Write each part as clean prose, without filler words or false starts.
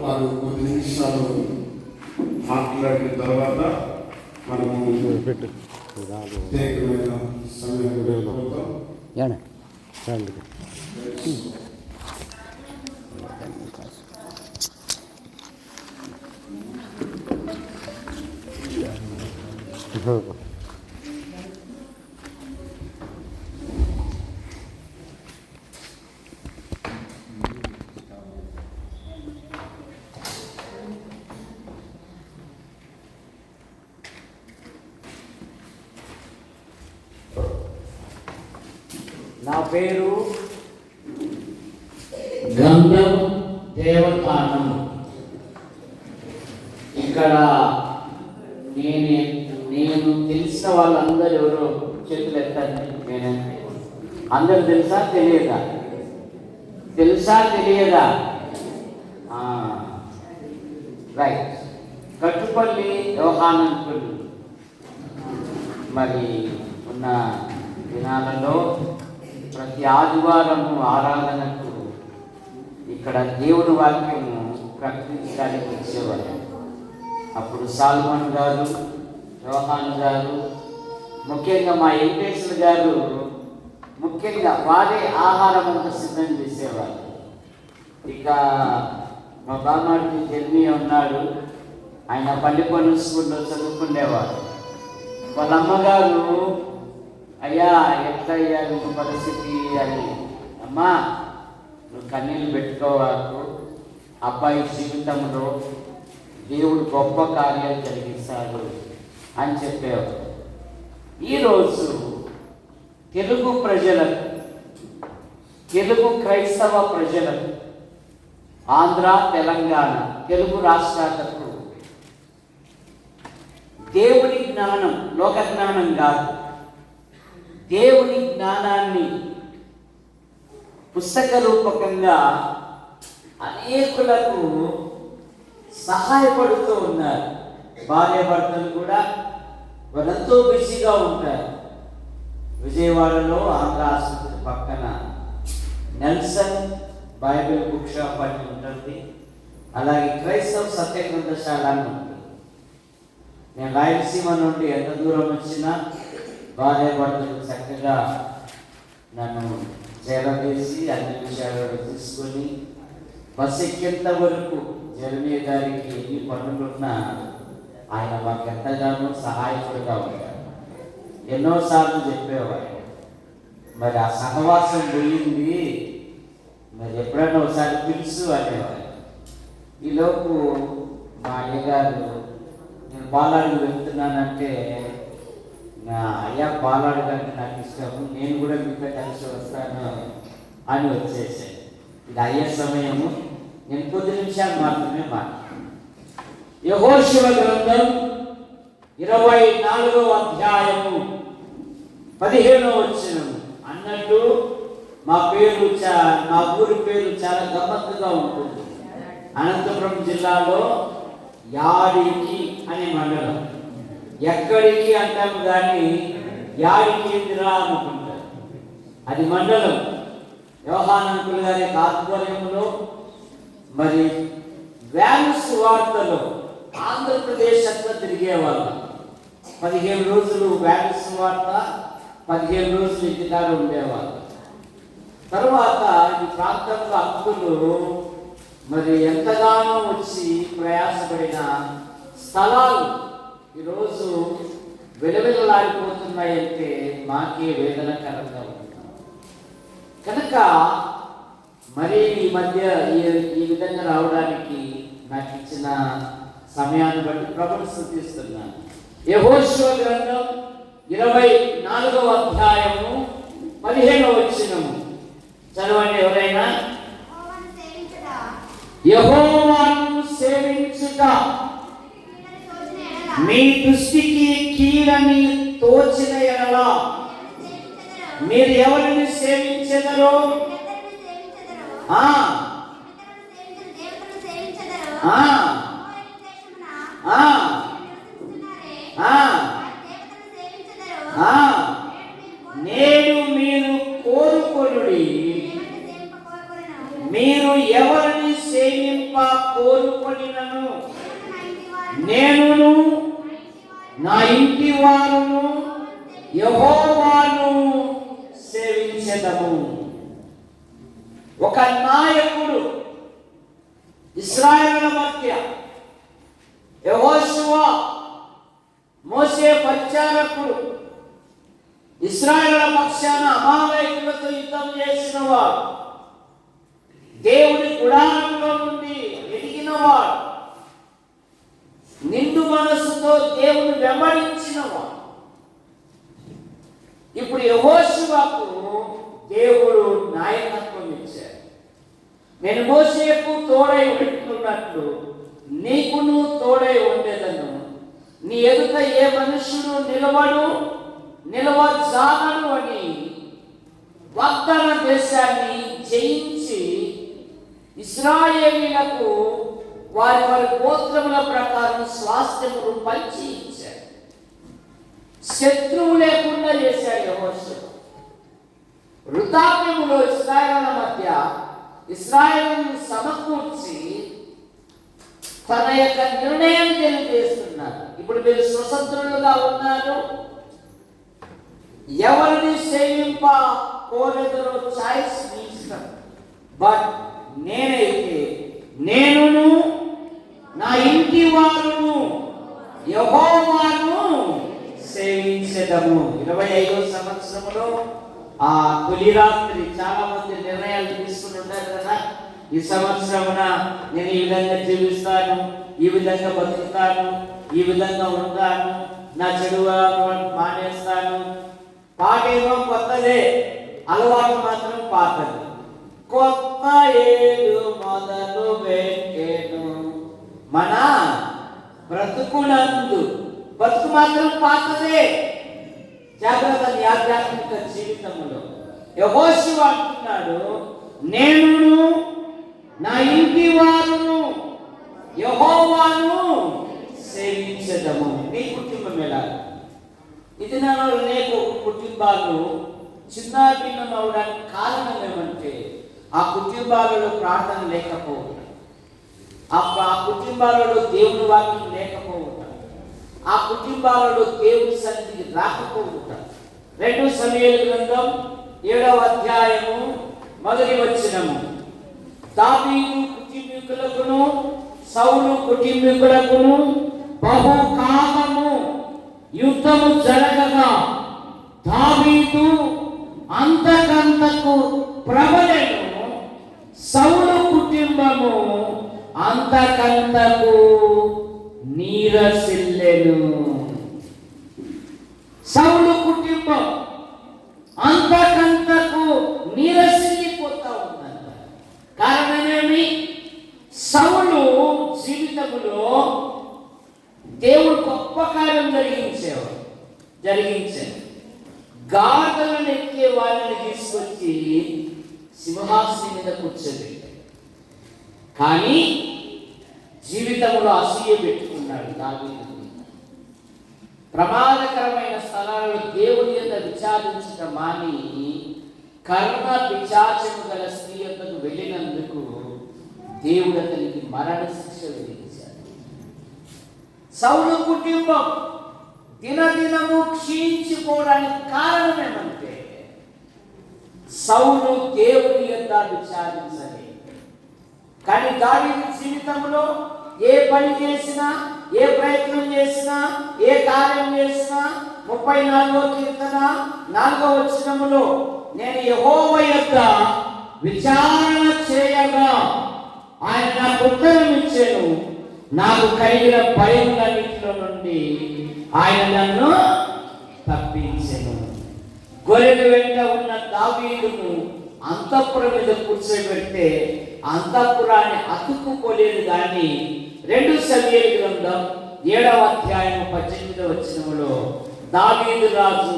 వారు కొద్ది నిమిషాలు మాట్లాడిన తర్వాత మనము ప్రత్యేకమైన సమయం నా పేరు గంధం దేవతానం. ఇక్కడ నేను తెలిసిన వాళ్ళందరూ ఎవరో చేతులు ఎత్తండి. నేనంటే అందరు తెలుసా తెలియదా? తెలుసా తెలియదా? రైట్. కట్టుపల్లి యోహానంకులు మరి ఉన్న దినాలలో ప్రతి ఆదివారము ఆరాధనకు ఇక్కడ దేవుని వాక్యము ప్రకటించడానికి వచ్చేవారు. అప్పుడు సాల్మన్ గారు, యోహాన్ గారు, ముఖ్యంగా మా వెంకటేశ్వర గారు ముఖ్యంగా వారే ఆహారం అంతా సిద్ధం చేసేవారు. ఇక మా బామ్మాడికి జర్నీ ఉన్నాడు, ఆయన పల్లిపల్లి స్కూల్లో చదువుకునేవారు. వాళ్ళ అమ్మగారు, అయ్యా ఎట్లయ్యా నీకు పరిస్థితి అని, అమ్మా నువ్వు కన్నీళ్ళు పెట్టుకోవాకు, అబ్బాయి జీవితంలో దేవుడు గొప్ప కార్యాలు జరిగిస్తాడు అని చెప్పేవారు. ఈరోజు తెలుగు ప్రజలకు, తెలుగు క్రైస్తవ ప్రజలకు, ఆంధ్ర తెలంగాణ తెలుగు రాష్ట్రాలకు దేవుని జ్ఞానం, లోక జ్ఞానం కాదు, దేవుని జ్ఞానాన్ని పుస్తక రూపకంగా అనేకులకు సహాయపడుతూ ఉన్నారు. భార్యాభర్తలు కూడా వారంతో బిజీగా ఉంటారు. విజయవాడలో ఆంధ్ర ఆసుపత్రి పక్కన నెల్సన్ బైబిల్ బుక్ షాప్ అని ఉంటుంది. అలాగే క్రైస్తవ సత్యగ్రంథశాల అని ఉంటుంది. నేను రాయలసీమ నుండి ఎంత దూరం వచ్చినా భార్యాభర్తలు చక్కగా నన్ను చేరవేసి అన్ని విషయాలు తీసుకొని బస్సు ఎక్కేంత వరకు జర్నీ గారికి ఎన్ని పనులున్నా ఆయన మాకు ఎంతగానో సహాయకుడిగా ఉంటారు. ఎన్నోసార్లు చెప్పేవారు, మరి ఆ సహవాసం పోయింది, మరి ఎప్పుడైనా ఒకసారి పిలుసు అనేవారు. ఈలోపు మా అయ్యగారు, నేను బాలాడు వెళ్తున్నానంటే, నా అయ్యా బాలాడు కంటే నాకు ఇష్టము, నేను కూడా మీతో కలిసి వస్తాను అని వచ్చేసాను. ఇది అయ్యే సమయము, నేను కొద్ది నిమిషాలు మాత్రమే మాట్లాడాను. యెహోషువ గ్రంథం 24వ అధ్యాయము 15వ వచనం అన్నట్టు మా ఊరి పేరు చాలా గమ్మత్తుగా ఉంటుంది. అనంతపురం జిల్లాలో యాడికి అనే మండలం. ఎక్కడికి అంటాము కానీ యాడికి ఎందురా అనుకుంటారు. అది మండలం. యోహానంకులు గారి ఆధ్వర్యంలో మరి వ్యాన్ సువార్తలో ఆంధ్రప్రదేశ్ అంతా తిరిగేవాళ్ళు. 15 రోజులు వ్యాన్ సువార్త, 15 రోజులు ఇంటికాడ ఉండేవాళ్ళు. తర్వాత ఈ ప్రాంతంలో అక్కులు మరి ఎంతగానో వచ్చి ప్రయాసపడిన స్థలాలు ఈరోజు వెలువెలలాడిపోతున్నాయంటే మాకే వేదనకరంగా ఉంది. కనుక మరి ఈ మధ్య ఈ విధంగా రావడానికి నాకు ఇచ్చిన సమయాన్ని బట్టి ప్రభువుని స్తుతిస్తున్నాను. యెహోషువ గ్రంథం 24వ అధ్యాయము 15వ వచనము చదవండి ఎవరైనా. యెహోవాను సేవించుట మీ దృష్టికి కీడని తోచిన ఎడల మీరు ఎవరిని సేవించెదరో నేడు మీరు కోరుకొనుడి, మీరు ఎవరిని సేవింప కోరుకొనినను నేనును నా ఇంటి వారును యెహోవాను సేవించెదము. ఒక నాయకుడు ఇశ్రాయేలుల మధ్య, యెహోషువ మోషే పరిచారకుడు, ఇశ్రాయేలుల పక్షాన అమాలేకులతో యుద్ధం చేసిన వాడు, దేవుని గుడారంలో నుండి ఎదిగినవాడు, నిండు మనసుతో దేవుని వెంబడించినవాడు. ఇప్పుడు యెహోషువకు దేవుడు నాయకత్వం ఇచ్చాడు. నేను మోషేకు తోడై ఉంటున్నట్లు నీకును తోడై ఉండేదను. నీ ఎదుట ఏ మనుషుడు నిలవజాలడు అని వాగ్దాన దేశాన్ని జయించి ఇశ్రాయేలీయులకు వారి వారి గోత్రముల ప్రకారం స్వాస్థ్యములు పంచి ఇచ్చాడు. శత్రువు లేకుండా చేశాడు యెహోషువ. వృద్ధాప్యములో ఇశ్రాయేలుల మధ్య ఇశ్రాయేలును సమకూర్చి తన యొక్క నిర్ణయం తెలియజేస్తున్నారు. ఇప్పుడు మీరు స్వతంత్రులుగా ఉన్నారు, ఎవరిని సేవింప కోరెదరో చాయిస్ మీ ఇష్టం. బట్ నేనైతే నేనును నా ఇంటి వారును యెహోవాను సేవించెదము. 25వ సంవత్సరంలో ఆ తొలి రాత్రి చాలా మంది నిర్ణయాలు తీసుకుని ఉంటారు కదా. ఈ సంవత్సరమున నేను ఈ విధంగా జీవిస్తాను, ఈ విధంగా బతుకుతాను, ఈ విధంగా ఉంటాను, నా చెడు మానేస్తాను. పాట ఏమో కొత్తదే, అలవాటు మాత్రం పాతది. కొత్త ఏడు మొదలు పెట్టేను మన బ్రతుకునందు, బతుకు మాత్రం పాతదే. జాగ్రత్త ఆధ్యాత్మిక జీవితంలో యెహోషువ అంటున్నాడు, నేనును నా ఇంటి వారును యెహోవాను సేవించెదము. నీ కుటుంబం ఎలా? ఇది నాలో అనేక కుటుంబాలు చిన్న భిన్నం అవడానికి కారణం ఏమంటే ఆ కుటుంబాలలో ప్రార్థన లేకపోవడం, ఆ కుటుంబాలలో దేవుని వాక్యం లేకపోవడం, ఆ కుటుంబాలలో దేవుని సన్నిధికి రాకపోవడం. 2 సమూయేలు గ్రంథం 7వ అధ్యాయము 1వ వచనము, దావీదు కుటుంబీకులకును సౌలు కుటుంబీకులకును బహుకాలము యుద్ధము జరగగా దావీదు అంతకంతకు ప్రబలెను, సౌలు కుటుంబము అంతకంతకు నీరసిల్లెను. సౌలు కుటుంబం అంతకంతకు నీరసిల్లిపోతా ఉందంట. కారణమేమి? సౌలు జీవితంలో దేవుడు గొప్ప కార్యం జరిగించాడు. గాథలను ఎక్కే వాళ్ళని తీసుకొచ్చి సింహాసనం మీద కూర్చోబెట్టాడు. కానీ జీవితంలో అసూయ పెట్టుకున్నాడు దావీదు. ప్రమాదకరమైన స్థలాలలో దేవుని యొక్క విచారించడం మాని కర్మ పిశాచము గల స్త్రీ యొద్దకు వెళ్ళినందుకు దేవుడు అతనికి మరణ శిక్ష విధించాడు. సౌలు కుటుంబం దినదినము క్షీణించిపోవడానికి కారణం ఏమంటే సౌలు దేవుని యొక్క విచారించలేదు. కానీ దావీదు జీవితంలో ఏ పని చేసినా, ఏ ప్రయత్నం చేసినా, ఏ కార్యం చేసినా 34వ కీర్తన 4వ వచనములో నేను యెహోవా యొద్ద విచారణ చేయగా ఆయన నాకు ఉత్తరం ఇచ్చెను, నాకు కలిగిన భయములన్నిటిలో నుండి ఆయన నన్ను తప్పించెను. గొర్రెల వెంట ఉన్న దావీదును అంతఃపురం మీద కూర్చోబెడితే అంతఃపురాన్ని అతుక్కుపోలేదు. కానీ 2 సమూయేలు గ్రంథం 7వ అధ్యాయం 18వ వచనములో దావీదు రాజు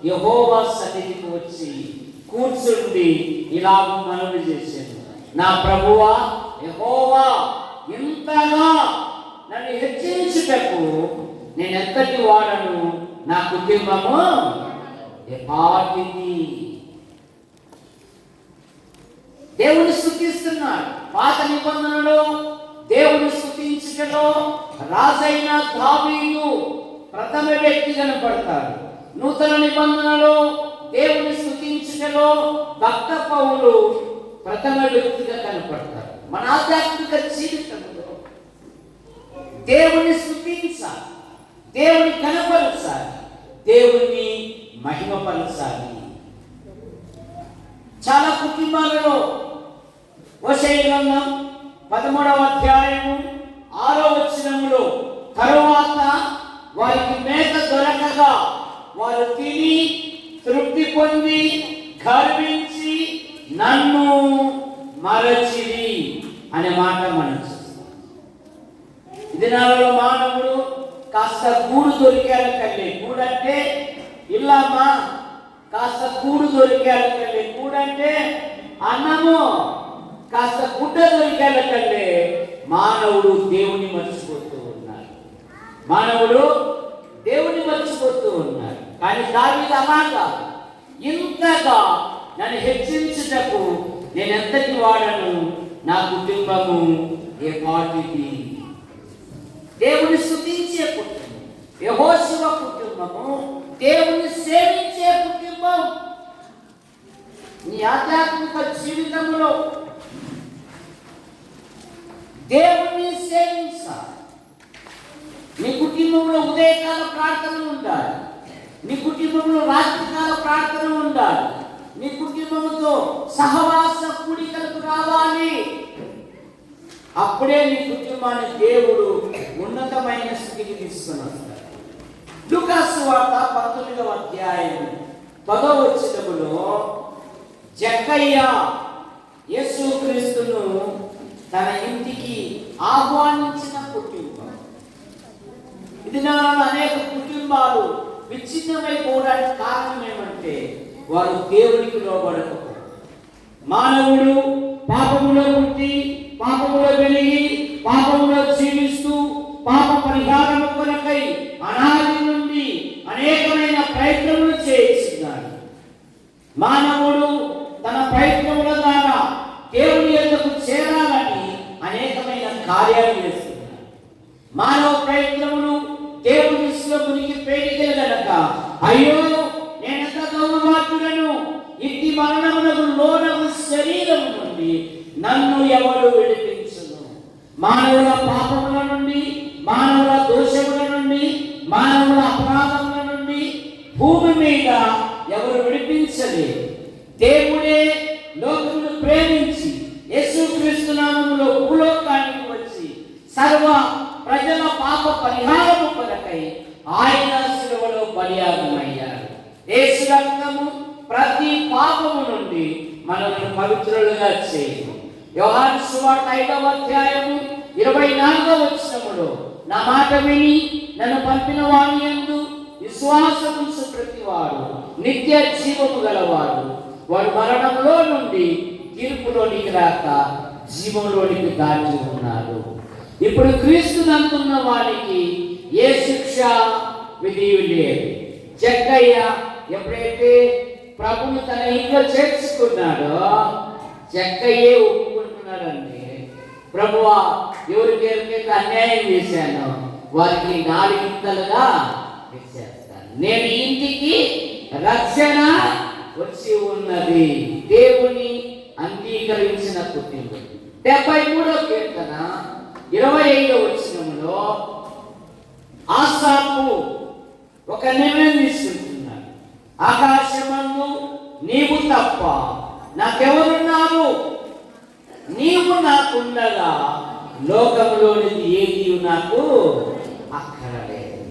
యెహోవా సన్నిధికి వచ్చి కూర్చుండి ఇలాగ మనవి చేశాను, నా ప్రభువా యెహోవా, ఇంతగా నన్ను హెచ్చరించుటకు నేను ఎంతటి వాడను, నా కుటుంబము ఎపాటిది. దేవుని స్తుతిస్తున్నాడు. పాత నిబంధనలో స్తుతించుటలో రాజైన దావీదు ప్రథమ వ్యక్తి కనపడతాడు. నూతన నిబంధనలో దేవుని స్తుతించుటలో భక్త పౌలు ప్రథమ వ్యక్తిగా కనపడతాడు. మన ఆధ్యాత్మిక జీవితంలో దేవుని స్తుతించాలి, దేవుని కనపరచాలి, దేవుని మహిమపరచాలి. చాలా కుటుంబాలలో హోషేయ గ్రంథం 13వ అధ్యాయము 6వ వచనములో తరువాత వారికి మేత దొరకగా వారు తిని తృప్తి పొంది గర్వించి నన్ను మరచిరి అనే మాట మనం చూస్తాం. ఈ దినాలలో మానవుడు కాస్త గూడు దొరికాడు కళ్ళే, గూడంటే ఇల్లమ్మా, కాస్త గూడు దొరికాడు కళ్ళే, గూడంటే అన్నము, కాస్త గుడ్డ దొరికాడు కళ్ళే మానవుడు దేవుని మర్చిపోతూ ఉన్నాడు. మానవుడు దేవుని మర్చిపోతూ ఉన్నాడు. కానీ దావీదు అలాగా ఇంతగా నన్ను హెచ్చించుటకు నేను ఎంతటి వాడను, నా కుటుంబము ఏ పాటిది. దేవుని స్తుతించే కుటుంబం, యెహోషువ కుటుంబము దేవుని సేవించే కుటుంబం. నీ ఆధ్యాత్మిక జీవితంలో దేవుని సేవించాలి. నీ కుటుంబంలో ఉదయకాల ప్రార్థన ఉండాలి, నీ కుటుంబంలో రాత్రికాల ప్రార్థన ఉండాలి, నీ కుటుంబంతో సహవాస కూడికలకు రావాలి. అప్పుడే నీ కుటుంబాన్ని దేవుడు ఉన్నతమైన స్థితికి తీసుకుని వస్తాడు. లూకా సువార్త 19వ అధ్యాయం 10వ వచనములో జక్కయ్య యేసుక్రీస్తును తన ఇంటికి ఆహ్వానించిన కుటుంబం. ఇది నాలో అనేక కుటుంబాలు విచ్ఛిన్నమైపోవడానికి కారణం ఏమంటే వారు దేవునికి లోబడకపోవడం. మానవుడు పాపములో పుట్టి పాపములో వెలిగి పాపములో జీవిస్తూ పాప పరిహారం కొరకై అనాది నుండి అనేకమైన ప్రయత్నములు చేస్తున్నాడు. మానవుడు తన ప్రయత్నముల ద్వారా దేవుని యొద్దకు చేరాలని అనేకమైన కార్యాలు చేస్తున్నాడు. మానవ ప్రయత్నములు దేవుని దృష్టిలో మునిగి పేడికలు గనక అయ్యో నేనెంత గౌరవాత్ములను, ఇట్టి మరణమునకు లోనగు శరీరం నుండి నన్ను ఎవరు విడిపించును. మానవుల పాపముల నుండి, మానవుల దోషముల నుండి, మానవుల అపరాధముల నుండి భూమి మీద ఎవరు విడిపించలేదు. దేవుడే లోకమును ప్రేమించి యేసుక్రీస్తు నామములో భూలోకానికి వచ్చి సర్వ ప్రజల పాప పరిహారము కొరకై ఆయన శిలువలో బలియాగమయ్యాడు. యేసు రక్తము ప్రతి పాపము నుండి మనల్ని పవిత్రులుగా చేయు. యోహాను సువార్త 5వ అధ్యాయము 24వ వచనములో నా మాట విని నన్ను పంపిన వాని యందు విశ్వాసముంచు ప్రతివాడు నిత్య జీవము గలవాడు, వాడు మరణంలో నుండి తీర్పులోనికి రాక జీవంలోనికి దాటి ఉన్నారు. ఇప్పుడు క్రీస్తు నందున్న వారికి ఏ శిక్ష విధి లేదు. జక్కయ్య ఎప్పుడైతే ప్రభుని తన ఇంట్లో చేర్చుకున్నాడో జక్కయ్యే ఒప్పుకుంటున్నాడండి, ప్రభువా ఎవరికైతే అన్యాయం చేశానో వారికి 4 ఇంతలుగా ఇచ్చేస్తాను. నేను ఇంటికి రక్షణ వచ్చి ఉన్నది. దేవుని అంగీకరించిన కుటుంబం. 73వ కీర్తన 25వ వచనంలో ఆసాపు ఒక నిర్ణయం తీసుకుంటున్నాడు. ఆకాశమందు నీవు తప్ప నాకెవరున్నారు, నీవు నాకుండగా లోకంలోనిది ఏది నాకు అక్కరలేదు.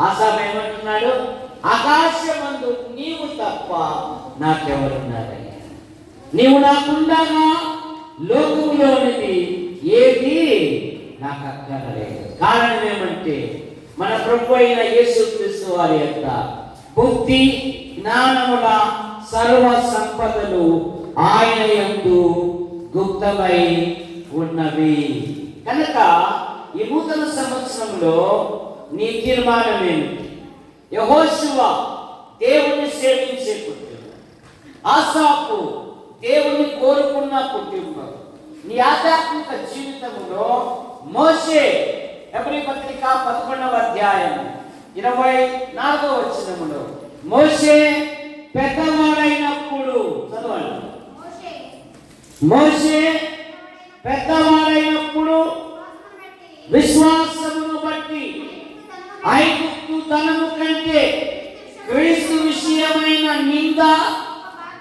ఆసాపు ఏమంటున్నాడు? ఆకాశమందు నీవు తప్ప నాకెవరున్నారయ్యా, నీవు నాకుండగా లోకములోనిది ఏది నాకు అక్కరలేదు. కారణం ఏమంటే మన ప్రభు అయిన యేసుక్రీస్తు వారి యొక్క బుద్ధి జ్ఞానముల సర్వ సంపదలు ఆయన యందు గుప్తమై ఉన్నవి. కనుక ఈ నూతన సంవత్సరంలో నీ తీర్మానం ఏమిటి? యెహోషువ దేవుని సేవించే కుటుంబం, ఆసాపు దేవుని కోరుకున్న కుటుంబం. నీ ఆధ్యాత్మిక జీవితంలో మోషే హెబ్రీ పత్రిక 11వ అధ్యాయం 24వ వచనములో మోషే పెద్దవాడైనప్పుడు చదవండి. మోషే పెద్దవాడైనప్పుడు విశ్వాసమును బట్టి ఐగుప్తు ధనము కంటే క్రీస్తు విషయమైన నింద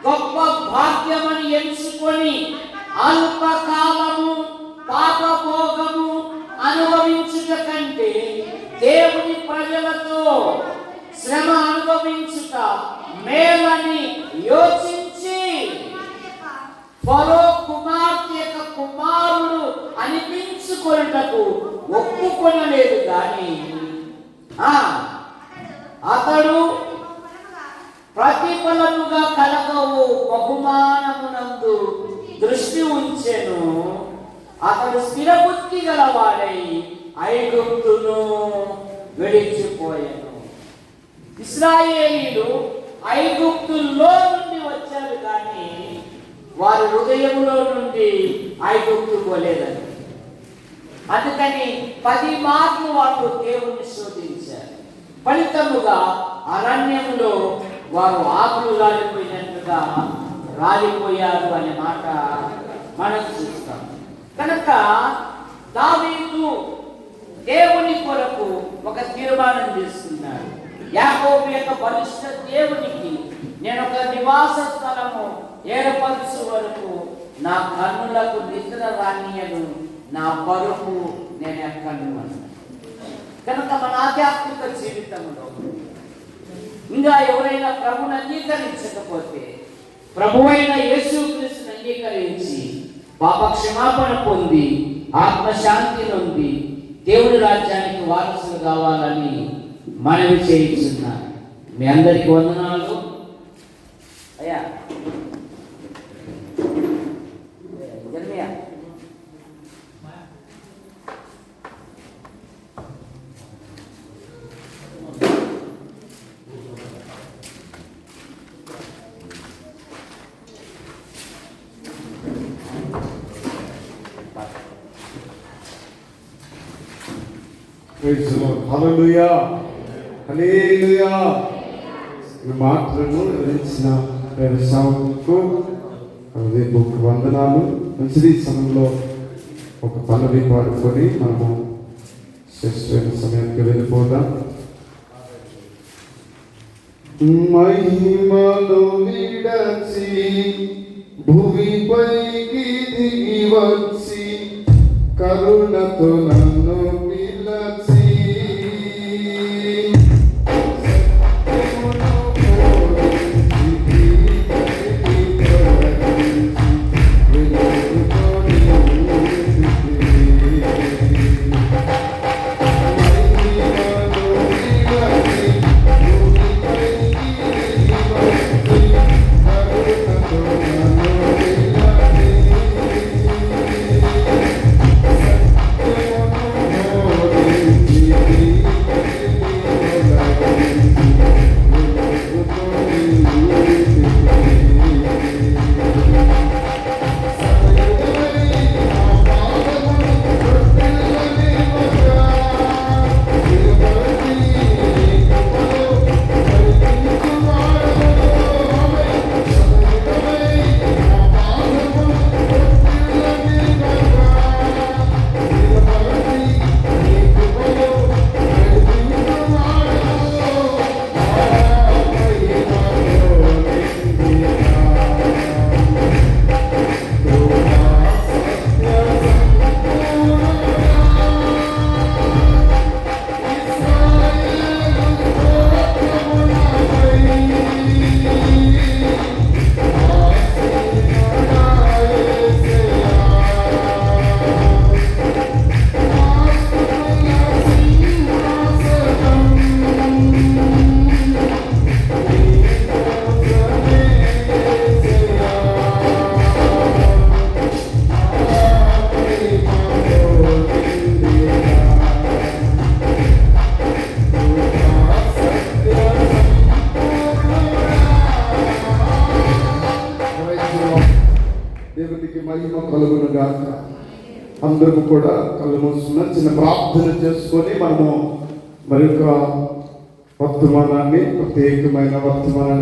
గొప్ప భాగ్యమని ఎంచుకొని అల్పకాలము పాపభోగము అనుభవించుట కంటే దేవుని ప్రజలతో శ్రమ అనుభవించుట మేలని యోచించి ఫరో కుమార్తె యొక్క కుమారుడు అనిపించుకొనుటకు ఒప్పుకొనలేదు కానీ అతడు ప్రతిఫలముగా కలగవు బహుమానమునందు దృష్టి ఉంచెను. అతడు స్థిరబుద్ధి గలవాడై ఐగుప్తును విడిచిపోయాను. ఇశ్రాయేలీలు ఐగుప్తుల్లో నుండి వచ్చారు కానీ వారి హృదయంలో నుండి ఐగుప్తు పోలేదని. అందుకని 10 మార్లు వారు దేవుణ్ణి శోధించారు. ఫలితముగా అరణ్యములో వారు ఆకులు రాలిపోయినట్టుగా రాలిపోయారు అనే మాట మనం చూస్తాం. కనుక దావీదు దేవుని కొరకు ఒక తీర్మానం చేసుకున్నాడు. యాకోబు యొక్క బలిష్ట దేవునికి నేను ఒక నివాస స్థలము ఏర్పరచు వరకు నా కన్నులకు నిద్ర రానియను, నా పరుపు నేను ఎక్కను అన్నాడు. కనుక మన ఆధ్యాత్మిక జీవితంలో ఇంకా ఎవరైనా ప్రభుని అంగీకరించకపోతే ప్రభువైన యేసుక్రీస్తుని అంగీకరించి పాప క్షమాపణ పొంది ఆత్మశాంతి నొంది దేవుని రాజ్యానికి వారసులు కావాలని మనవి చేయించున్నాను. మీ అందరికీ వందనాలు. అయ్యా జన్మయ్య Praise the Lord. Hallelujah. Hallelujah. ఈ మాటలను వివరించిన సావుకు రేపు వందనాలు. మంచిది సమయంలో ఒక పల్లవి పాడుకొని మనము శ్రేష్టమైన సమయానికి వెళ్ళిపోదాం. మహిమను విడచి భూమిపైకి దిగి వచ్చి కరుణతో నన్ను పిలచి అందరూ కూడా కళ్ళు మూసుకున్న చిన్న ప్రార్థన చేసుకొని మనము మరి యొక్క వర్తమానాన్ని, ప్రత్యేకమైన వర్తమానాన్ని